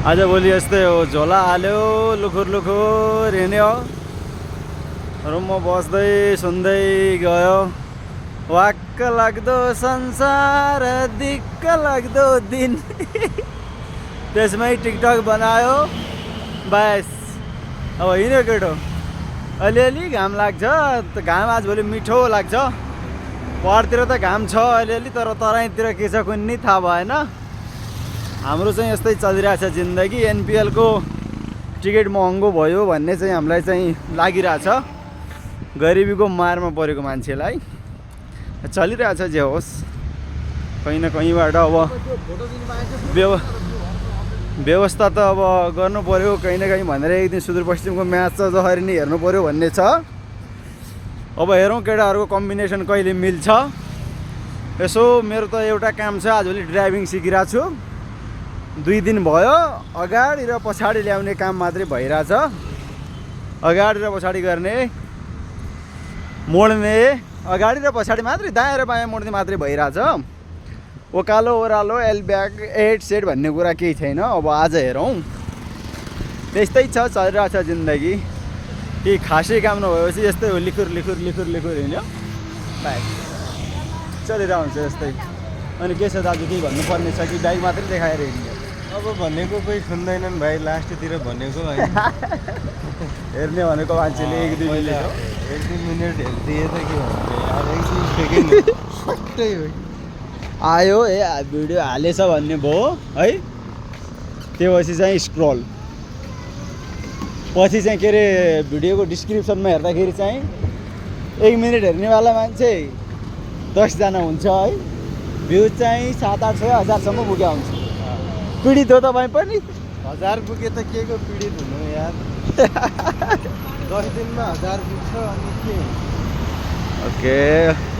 आजभोलि यस्तै हो, झोला हाल्यो लुखुर लुखुर हिँड्यो, रुममा बस्दै सुन्दै गयो। वाक्क लाग्दो संसार दिक्क लाग्दो दिन त्यसमै टिकटक बनायो बस। अब हिँड्यो केटो, अलिअलि घाम लाग्छ, घाम आजभोलि मिठो लाग्छ। पहाडतिर त घाम छ अलिअलि, तर तराईतिर के छ कुनै थाहा भएन। हाम्रो चाहिँ यस्तै चलिरहेछ जिन्दगी। एनपिएलको टिकट महँगो भयो भन्ने चाहिँ हामीलाई चाहिँ लागिरहेछ, गरिबीको मारमा परेको मान्छेलाई। चलिरहेछ जे होस्, कहीँ न कहीँबाट अब व्यवस्था त अब गर्नु पर्यो कहीँ न कहीँ भनेर। एक दिन सुदूरपश्चिमको म्याच छ जसरी नै हेर्नु पर्यो भन्ने छ। अब हेरौँ केटाहरूको कम्बिनेसन कहिले मिल्छ। यसो मेरो त एउटा काम छ, आजभोलि ड्राइभिङ सिकिरहेको छु। 2 दिन भयो, अगाडि र पछाडि ल्याउने काम मात्रै भइरहेछ। अगाडि र पछाडि गर्ने, मोड्ने, अगाडि र पछाडि मात्रै, दायाँ र बायाँ मोड्ने मात्रै भइरहेछ। ओकालो ओह्रालो एल ब्याग 8 सेट भन्ने कुरा केही छैन। अब आज हेरौँ, त्यस्तै छ, चलिरहेछ जिन्दगी। केही खासै काम नभएपछि यस्तै हो, लिखुर लिखुर लिखुर लिखुर हिँड्यो बाइक चलिरहेको हुन्छ यस्तै। अनि के छ दाजु, केही भन्नुपर्ने छ कि बाइक मात्रै देखाएर हिँड्यो? अब भनेको कोही सुन्दैनन् भाइ, लास्टतिर भनेको होइन। हेर्ने भनेको मान्छेले 1-2 मिनट हो, 1-2 मिनट हेरिदिए त के भन्ने, अब 1-2 सेकेन्ड सट्टै हो आयो ए भिडियो हालेछ भन्ने भयो है। त्यो पछि चाहिँ स्क्रोल, पछि चाहिँ के अरे भिडियोको डिस्क्रिप्सनमा हेर्दाखेरि चाहिँ 1 मिनट हेर्नेवाला मान्छे 10 जना हुन्छ है। भ्युज चाहिँ 700-800-1000सम्म पुग्या हुन्छ। पीडित हो तपाईँ पनि? 1000 पुगे त के को पीडित हुनु यार। 10 दिनमा 1000 पुग्छ अनि के? ओके।